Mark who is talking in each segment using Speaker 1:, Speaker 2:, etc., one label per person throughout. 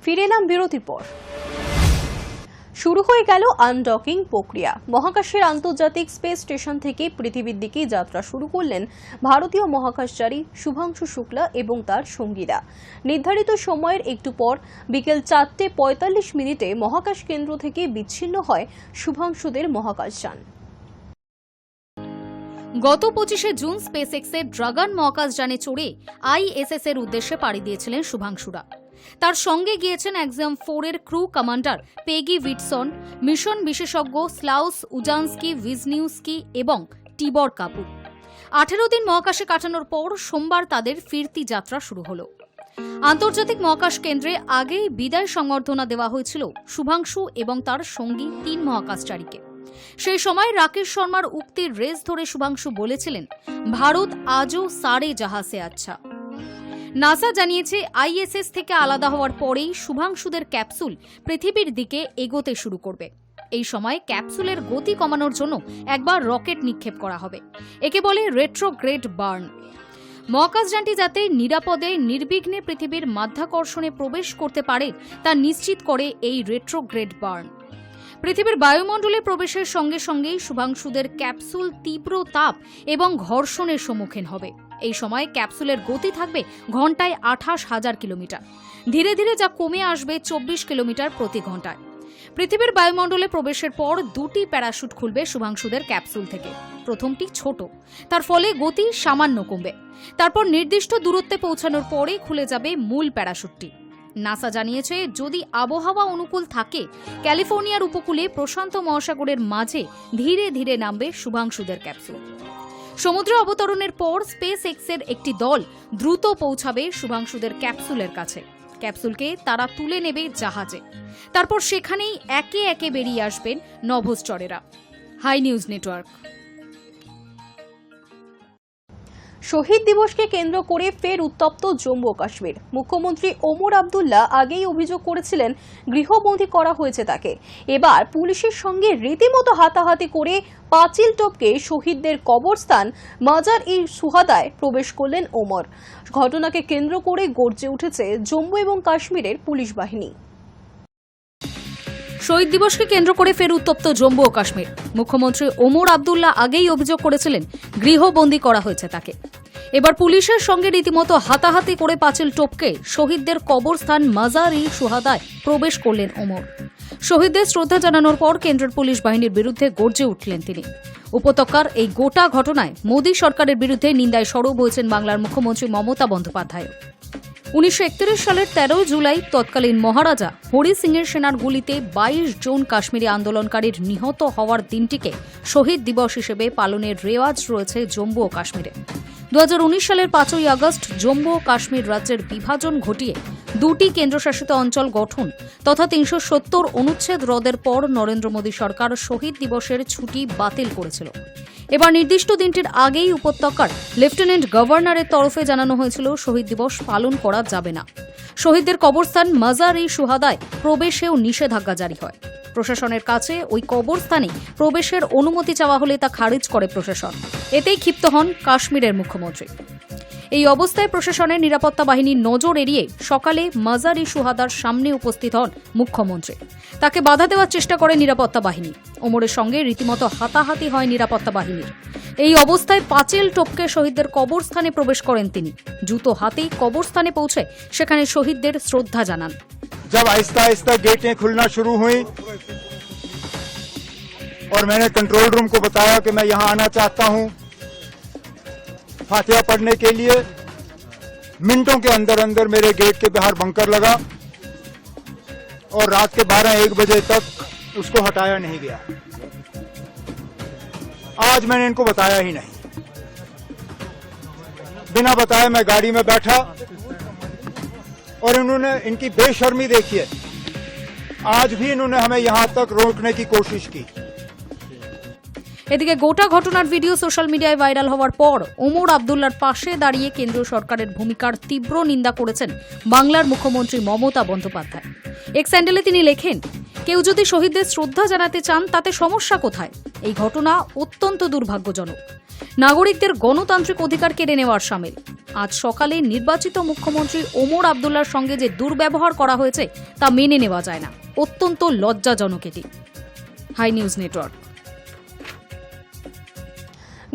Speaker 1: ফিরে এলাম বিরতির পর। শুরু হয়ে গেল আনডকিং প্রক্রিয়া। মহাকাশের আন্তর্জাতিক স্পেস স্টেশন থেকে পৃথিবীর দিকে যাত্রা শুরু করলেন ভারতীয় মহাকাশচারী শুভাংশু শুক্লা এবং তার সঙ্গীরা। নির্ধারিত সময়ের একটু পর বিকেল 4:45 মহাকাশ কেন্দ্র থেকে বিচ্ছিন্ন হয় শুভাংশুদের মহাকাশযান।
Speaker 2: গত 25শে জুন স্পেসএক্সের ড্রাগন মহাকাশযানে চড়ে ISS এর উদ্দেশ্যে পাড়ি দিয়েছিলেন শুভাংশুরা। তার সঙ্গে গিয়েছেন অ্যাক্সিয়াম 4 এর ক্রু কমান্ডার পেগি উইটসন, মিশন বিশেষজ্ঞ স্লাউস উজানস্কি ভিজনিউস্কি এবং টিবর কাপুর। 18 দিন মহাকাশে কাটানোর পর সোমবার তাদের ফিরতি যাত্রা শুরু হলো। আন্তর্জাতিক মহাকাশ কেন্দ্রে আগেই বিদায় সংবর্ধনা দেওয়া হয়েছিল শুভাংশু এবং তার সঙ্গী 3 মহাকাশচারীকে। সেই সময় রাকেশ শর্মার উক্তির রেস ধরে শুভাংশু বলেছিলেন, ভারত আজও সারে জাহাসে আচ্ছা। নাসা জানিয়েছে ISS থেকে আলাদা হওয়ার পরেই শুভাংশুদের ক্যাপসুল পৃথিবীর দিকে এগোতে শুরু করবে। এই সময় ক্যাপসুলের গতি কমানোর জন্য একবার রকেট নিক্ষেপ করা হবে। একে বলে রেট্রোগ্রেড বার্ন। মহাকাশযানটি যাতে নিরাপদে নির্বিঘ্নে পৃথিবীর মাধ্যাকর্ষণে প্রবেশ করতে পারে তা নিশ্চিত করে এই রেট্রোগ্রেড বার্ন। পৃথিবীর বায়ুমণ্ডলে প্রবেশের সঙ্গে সঙ্গেই শুভাংশুদের ক্যাপসুল তীব্র তাপ এবং ঘর্ষণের সম্মুখীন হবে। এই সময় ক্যাপসুলের গতি থাকবে ঘন্টায় 28,000 কিলোমিটার, ধীরে ধীরে যা কমে আসবে 24 কিলোমিটার প্রতি ঘন্টায়। পৃথিবীর বায়ুমণ্ডলে প্রবেশের পর 2টি প্যারাশুট খুলবে শুভাংশুদের ক্যাপসুল থেকে। প্রথমটি ছোট, তার ফলে গতি সামান্য কমবে। তারপর নির্দিষ্ট দূরত্বে পৌঁছানোর পরে খুলে যাবে মূল প্যারাশুটটি। নাসা জানিয়েছে, যদি আবহাওয়া অনুকূল থাকে ক্যালিফোর্নিয়ার উপকূলে প্রশান্ত মহাসাগরের মাঝে ধীরে ধীরে নামবে শুভাংশুদের ক্যাপসুল। সমুদ্রে অবতরণের পর স্পেস এক্সের একটি দল দ্রুত পৌঁছাবে শুভাংশুদের ক্যাপসুলের কাছে। ক্যাপসুলকে তারা তুলে নেবে জাহাজে। তারপর সেখানেই একে একে বেরিয়ে আসবেন নভোশ্চরেরা। High news network.
Speaker 1: শহীদ দিবসকে কেন্দ্র করে ফের উত্তপ্ত জম্মু ও কাশ্মীর। মুখ্যমন্ত্রী ওমর আবদুল্লাহ আগেই অভিযোগ করেছিলেন গৃহবন্দী করা হয়েছে তাকে। এবার পুলিশের সঙ্গে রীতিমতো হাতাহাতি করে পাঁচিল টপকে শহীদদের কবরস্থান মাজার-ই-শুহাদায় প্রবেশ করলেন ওমর। ঘটনাকে কেন্দ্র করে গর্জে উঠেছে জম্মু এবং কাশ্মীরের পুলিশ বাহিনী।
Speaker 2: শহীদ দিবসকে কেন্দ্র করে ফের উত্তপ্ত জম্মু ও কাশ্মীর। মুখ্যমন্ত্রী ওমর আবদুল্লাহ আগেই অভিযোগ করেছিলেন গৃহবন্দী করা হয়েছে তাকে। এবার পুলিশের সঙ্গে রীতিমতো হাতাহাতি করে পাঁচিল টপকে শহীদদের কবরস্থান মাজার-ই-শুহাদায় প্রবেশ করলেন ওমর। শহীদদের শ্রদ্ধা জানানোর পর কেন্দ্রের পুলিশ বাহিনীর বিরুদ্ধে গর্জে উঠলেন তিনি। উপত্যকার এই গোটা ঘটনায় মোদী সরকারের বিরুদ্ধে নিন্দায় সরব হয়েছেন বাংলার মুখ্যমন্ত্রী মমতা বন্দ্যোপাধ্যায়। 1931 সালের 13 জুলাই তৎকালীন মহারাজা হরি সিংয়ের সেনার গুলিতে 22 জন কাশ্মীরি আন্দোলনকারীর নিহত হওয়ার দিনটিকে শহীদ দিবস হিসেবে পালনের রেওয়াজ রয়েছে জম্মু ও কাশ্মীরে। 2019 সালের 5ই আগস্ট জম্মু ও কাশ্মীর রাজ্যের বিভাজন ঘটিয়ে 2টি কেন্দ্রশাসিত অঞ্চল গঠন তথা 370 অনুচ্ছেদ রদের পর নরেন্দ্র মোদী সরকার শহীদ দিবসের ছুটি বাতিল করেছিল। এবার নির্দিষ্ট দিনটির আগেই উপত্যকার লেফটেন্যান্ট গভর্নরের তরফে জানানো হয়েছিল শহীদ দিবস পালন করা যাবে না। শহীদদের কবরস্থান মাজার-ই-শুহাদায় প্রবেশেও নিষেধাজ্ঞা জারি হয়। প্রশাসনের কাছে ওই কবরস্থানে প্রবেশের অনুমতি চাওয়া হলে তা খারিজ করে প্রশাসন। এতেই ক্ষিপ্ত হন কাশ্মীরের মুখ্যমন্ত্রী। এই অবস্থায় প্রশাসনের নিরাপত্তা বাহিনীর নজর এড়িয়ে সকালে মাজার-ই-শুহাদার সামনে উপস্থিত হন মুখ্যমন্ত্রী। তাকে বাধা দেওয়ার চেষ্টা করে নিরাপত্তা বাহিনী। ওমরের সঙ্গে রীতিমতো হাতাহাতি হয় নিরাপত্তা বাহিনীর। এই অবস্থায় পাঁচিল টপকে শহীদদের কবরস্থানে প্রবেশ করেন তিনি। জুতো হাতেই কবরস্থানে পৌঁছে সেখানে শহীদদের শ্রদ্ধা জানান।
Speaker 3: जब आहिस्ता आहिस्ता गेटें खुलना शुरू हुई और मैंने कंट्रोल रूम को बताया कि मैं यहां आना चाहता हूं फातिहा पढ़ने के लिए, मिनटों के अंदर अंदर मेरे गेट के बाहर बंकर लगा और रात के 12-1 बजे तक उसको हटाया नहीं गया। आज मैंने इनको बताया ही नहीं, बिना बताए मैं गाड़ी में बैठा और इन्होंने इनकी बेशर्मी देखिए। आज भी इन्होंने हमें यहां तक रोकने की कोशिश की।
Speaker 2: এদিকে গোটা ঘটনার ভিডিও সোশ্যাল মিডিয়ায় ভাইরাল হওয়ার পর ওমর আবদুল্লাহর পাশে দাঁড়িয়ে কেন্দ্রীয় সরকারের ভূমিকার তীব্র নিন্দা করেছেন বাংলার মুখ্যমন্ত্রী মমতা বন্দ্যোপাধ্যায়। এক্স হ্যান্ডেলে তিনি লেখেন, কেউ যদি শহীদদের শ্রদ্ধা জানাতে চান তাতে সমস্যা কোথায়? এই ঘটনা অত্যন্ত দুর্ভাগ্যজনক। নাগরিকদের গণতান্ত্রিক অধিকার কেড়ে নেওয়ার শামিল। আজ সকালে নির্বাচিত মুখ্যমন্ত্রী ওমর আবদুল্লার সঙ্গে যে দুর্ব্যবহার করা হয়েছে তা মেনে নেওয়া যায় না, অত্যন্ত লজ্জাজনক এটি। Hi news network.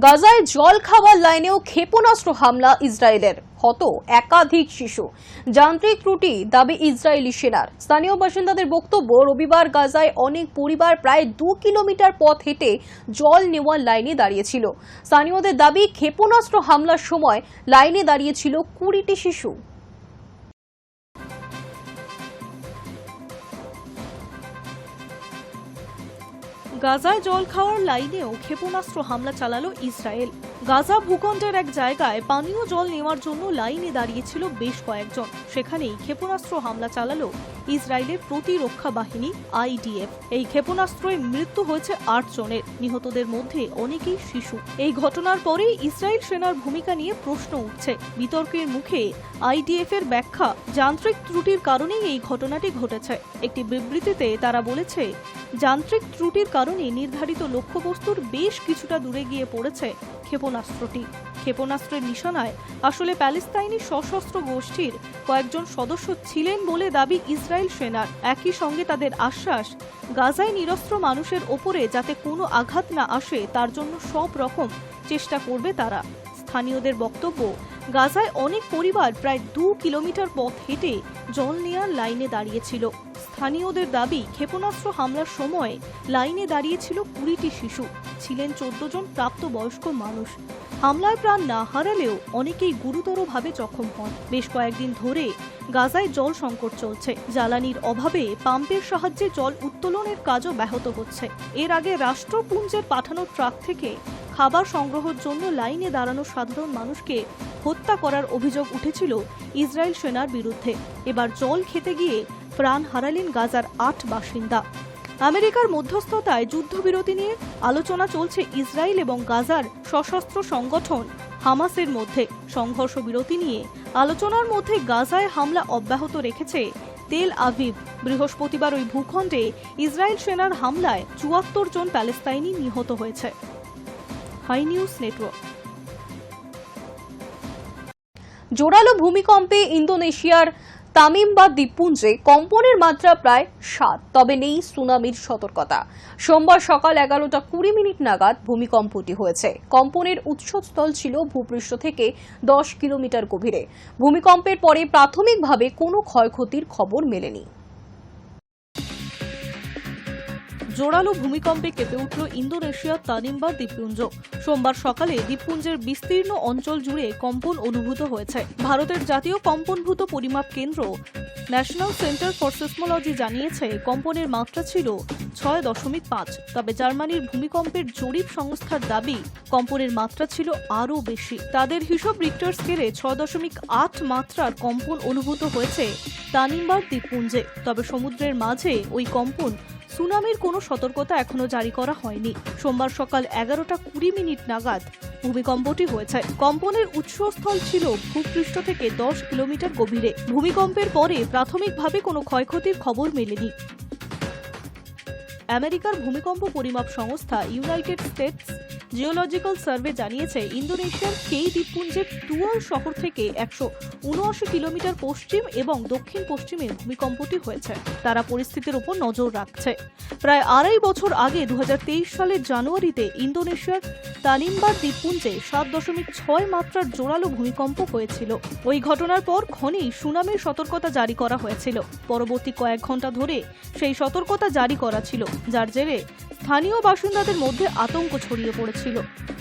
Speaker 1: গাজায় জল খাওয়ার লাইনেও ক্ষেপণাস্ত্র হামলা ইসরায়েলের, হত একাধিক শিশু। যান্ত্রিক ত্রুটি দাবি ইসরায়েলি সেনার। স্থানীয় বাসিন্দাদের বক্তব্য, রবিবার গাজায় অনেক পরিবার প্রায় 2 কিলোমিটার পথ হেঁটে জল নেওয়ার লাইনে দাঁড়িয়েছিল। স্থানীয়দের দাবি, ক্ষেপণাস্ত্র হামলার সময় লাইনে দাঁড়িয়েছিল 20টি শিশু।
Speaker 4: গাজায় জল খাওয়ার লাইনেও ক্ষেপণাস্ত্র হামলা চালালো ইসরায়েল। গাজা ভূখণ্ডের এক জায়গায় পানীয় জল নেওয়ার জন্য লাইনে দাঁড়িয়েছিল বেশ কয়েকজন। সেখানেই ক্ষেপণাস্ত্র হামলা চালালো ইসরায়েলের প্রতিরক্ষা বাহিনী IDF। এই ক্ষেপণাস্ত্রে মৃত্যু হয়েছে 8 জনের, নিহতদের মধ্যে অনেকেই শিশু। এই ঘটনার পরেই ইসরায়েল সেনার ভূমিকা নিয়ে প্রশ্ন উঠছে। বিতর্কের মুখে IDF এর ব্যাখ্যা, যান্ত্রিক ত্রুটির কারণেই এই ঘটনাটি ঘটেছে। একটি বিবৃতিতে তারা বলেছে, যান্ত্রিক ত্রুটির কারণে নির্ধারিত লক্ষ্যবস্তুর বেশ কিছুটা দূরে গিয়ে পড়েছে ক্ষেপণাস্ত্রটি। ক্ষেপণাস্ত্রের নিশানায় আসলে প্যালেস্তাইনি সশস্ত্র গোষ্ঠীর কয়েকজন সদস্য ছিলেন বলে দাবি ইসরায়েল সেনার। একই সঙ্গে তাদের আশ্বাস, গাজায় নিরস্ত্র মানুষের ওপরে যাতে কোনো আঘাত না আসে তার জন্য সব রকম চেষ্টা করবে তারা। স্থানীয়দের বক্তব্য, গাজায় অনেক পরিবার প্রায় 2 কিলোমিটার পথ হেঁটে জল নেওয়ার লাইনে দাঁড়িয়েছিল। স্থানীয়দের দাবি, ক্ষেপণাস্ত্র হামলার সময় লাইনে দাঁড়িয়েছিল 20টি শিশু, ছিলেন 14 জন প্রাপ্তবয়স্ক মানুষ। হামলায় প্রাণ না হারালেও অনেকেই গুরুতরভাবে জখম হন। বেশ কয়েকদিন ধরে গাজায় জল সংকট চলছে। জ্বালানির অভাবে পাম্পের সাহায্যে জল উত্তোলনের কাজও ব্যাহত হচ্ছে। এর আগে রাষ্ট্রপুঞ্জের পাঠানো ট্রাক থেকে খাবার সংগ্রহের জন্য লাইনে দাঁড়ানো সাধারণ মানুষকে হত্যা করার অভিযোগ উঠেছিল ইসরায়েল সেনার বিরুদ্ধে। এবার জল খেতে গিয়ে প্রাণ হারালেন গাজার 8 বাসিন্দা। আমেরিকার মধ্যস্থতায় যুদ্ধবিরতি নিয়ে আলোচনা চলছে ইসরায়েল এবং গাজার সশস্ত্র সংগঠন হামাসের মধ্যে। সংঘর্ষ বিরতি নিয়ে আলোচনার মধ্যে গাজায় হামলা অব্যাহত রেখেছে তেল আভিভ। বৃহস্পতিবার ওই ভূখণ্ডে ইসরায়েল সেনার হামলায় 74 জন প্যালেস্তাইনি নিহত হয়েছে। Hi news network.
Speaker 1: জোরালো ভূমিকম্পে ইন্দোনেশিয়ার তামিম্বা দ্বীপপুঞ্জে কম্পনের মাত্রা প্রায় 7, তবে নেই সুনামির সতর্কতা। সোমবার সকাল 11:20 নাগাদ ভূমিকম্পটি হয়েছে। কম্পনের উৎসস্থল ছিল ভূপৃষ্ঠ থেকে 10 কিলোমিটার গভীরে। ভূমিকম্পের পরে প্রাথমিকভাবে কোনো ক্ষয়ক্ষতির খবর মেলেনি।
Speaker 4: জোরালো ভূমিকম্পে কেঁপে উঠল ইন্দোনেশিয়ার তানিম্বা দ্বীপপুঞ্জ। সোমবার সকালে দ্বীপপুঞ্জের বিস্তীর্ণ অঞ্চল জুড়ে কম্পন অনুভূত হয়েছে। ভারতের জাতীয় কম্পনভূত পরিমাপ কেন্দ্র ন্যাশনাল সেন্টার ফর সিসমোলজি জানিয়েছে, কম্পনের মাত্রা ছিল 6.5। তবে জার্মানির ভূমিকম্পের জরিপ সংস্থার দাবি, কম্পনের মাত্রা ছিল আরও বেশি। তাদের হিসাব, রিক্টার স্কেলে 6.8 মাত্রার কম্পন অনুভূত হয়েছে তানিম্বার দ্বীপপুঞ্জে। তবে সমুদ্রের মাঝে ওই কম্পন, সুনামির কোনো সতর্কতা এখনো জারি করা হয়নি। সোমবার সকাল 11:20 নাগাদ ভূমিকম্পটি হয়েছে। কম্পনের উৎসস্থল ছিল ভূপৃষ্ঠ থেকে 10 কিলোমিটার গভীরে। ভূমিকম্পের পরে প্রাথমিকভাবে কোনো ক্ষয়ক্ষতির খবর মেলেনি। আমেরিকার ভূমিকম্প পরিমাপ সংস্থা ইউনাইটেড স্টেটস জিওলজিক্যাল সার্ভে জানিয়েছে, ইন্দোনেশিয়ার কেই দ্বীপপুঞ্জের টুয়াল শহর থেকে 179 কিলোমিটার পশ্চিম এবং দক্ষিণ পশ্চিমে ভূমিকম্পটি হয়েছে। তারা পরিস্থিতির উপর নজর রাখছে। প্রায় 2.5 বছর আগে 2023 সালের জানুয়ারিতে ইন্দোনেশিয়ার তানিম্বার দ্বীপপুঞ্জে 7.6 মাত্রার জোরালো ভূমিকম্প হয়েছিল। ওই ঘটনার পর ক্ষণেই সুনামির সতর্কতা জারি করা হয়েছিল। পরবর্তী কয়েক ঘন্টা ধরে সেই সতর্কতা জারি করা ছিল, যার জেরে স্থানীয় বাসিন্দাদের মধ্যে আতঙ্ক ছড়িয়ে পড়েছিল।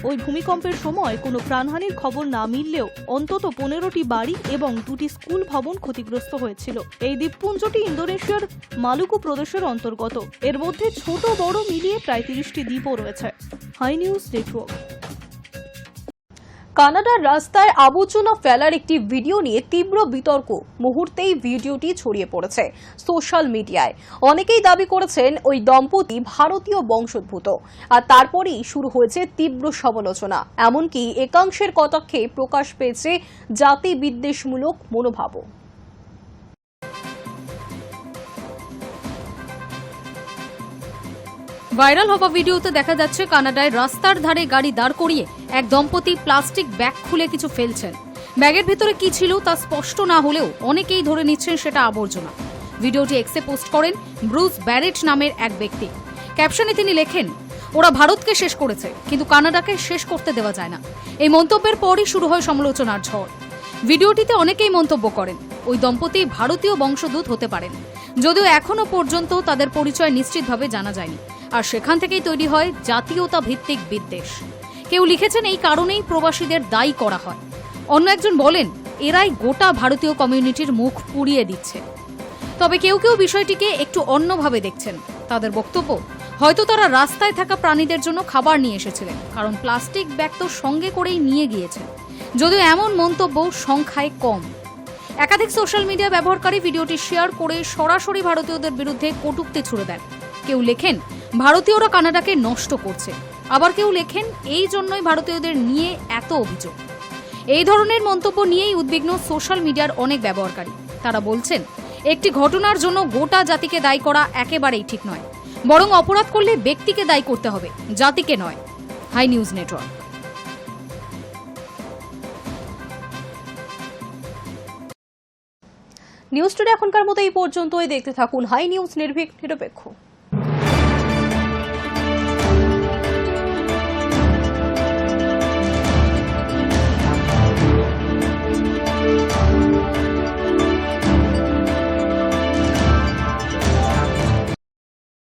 Speaker 4: ওই ভূমিকম্পের সময় কোনো প্রাণহানির খবর না মিললেও অন্তত 15টি বাড়ি এবং 2টি স্কুল ভবন ক্ষতিগ্রস্ত হয়েছিল। এই দ্বীপপুঞ্জটি ইন্দোনেশিয়ার মালুকু প্রদেশের অন্তর্গত। এর মধ্যে ছোট বড় মিলিয়ে প্রায় 30টি দ্বীপও রয়েছে। Hi news network.
Speaker 1: কানাডার রাস্তায় আবর্জনা ফেলার একটি ভিডিও নিয়ে তীব্র বিতর্ক। মুহূর্তেই ভিডিওটি ছড়িয়ে পড়েছে সোশ্যাল মিডিয়ায়। অনেকেই দাবি করেছেন ওই দম্পতি ভারতীয় বংশোদ্ভূত। আর তারপরেই শুরু হয়েছে তীব্র সমালোচনা। এমনকি একাংশের কটাক্ষে প্রকাশ পেয়েছে জাতি বিদ্বেষমূলক মনোভাবও।
Speaker 2: ভাইরাল হওয়া ভিডিওতে দেখা যাচ্ছে কানাডায় রাস্তার ধারে গাড়ি দাঁড় করিয়ে এক দম্পতি প্লাস্টিক ব্যাগ খুলে কিছু ফেলছেন। ব্যাগের ভিতরে কি ছিল তা স্পষ্ট না হলেও অনেকেই ধরে নিচ্ছেন সেটা আবর্জনা। ভিডিওটি এক্সে পোস্ট করেন ব্রুস ব্যারেট নামের এক ব্যক্তি। ক্যাপশনে তিনি লেখেন, ওরা ভারতকে শেষ করেছে কিন্তু কানাডাকে শেষ করতে দেওয়া যায় না। এই মন্তব্যের পরই শুরু হয় সমালোচনার ঝড়। ভিডিওটিতে অনেকেই মন্তব্য করেন ওই দম্পতি ভারতীয় বংশোদ্ভূত হতে পারেন, যদিও এখনো পর্যন্ত তাদের পরিচয় নিশ্চিতভাবে জানা যায়নি। আর সেখান থেকেই তৈরি হয় জাতীয়তা ভিত্তিক বিদ্বেষ। কেউ লিখেছেন এই কারণেই প্রবাসীদের দায়ী করা হয়। অন্য একজন বলেন এরাই গোটা ভারতীয় কমিউনিটির মুখ পুড়িয়ে দিচ্ছে। তবে কেউ কেউ বিষয়টিকে একটু অন্যভাবে দেখছেন। তাদের বক্তব্য, হয়তো তারা রাস্তায় থাকা প্রাণীদের জন্য খাবার নিয়ে এসেছিলেন, কারণ প্লাস্টিক ব্যাগ তো সঙ্গে করেই নিয়ে গিয়েছেন। যদিও এমন মন্তব্য সংখ্যায় কম। একাধিক সোশ্যাল মিডিয়া ব্যবহারকারী ভিডিওটি শেয়ার করে সরাসরি ভারতীয়দের বিরুদ্ধে কটূক্তি ছুড়ে দেন। কেউ লেখেন ভারতীয়রা কানাডাকে নষ্ট করছে, আবার কেউ লেখেন এই জন্যই ভারতীয়দের নিয়ে এত অভিযোগ। এই ধরনের মন্তব্য নিয়েই উদ্বিগ্ন সোশ্যাল মিডিয়ার অনেক ব্যবহারকারী। তারা বলছেন একটি ঘটনার জন্য গোটা জাতিকে দায়ী করা একেবারেই ঠিক নয়, বরং অপরাধ করলে ব্যক্তিকে দায়ী করতে হবে, জাতিকে নয়। Hi news network.
Speaker 1: News today এখনকার মতো এই পর্যন্তই। দেখতে থাকুন হাই নিউজ, নির্ভীক নিরপেক্ষ।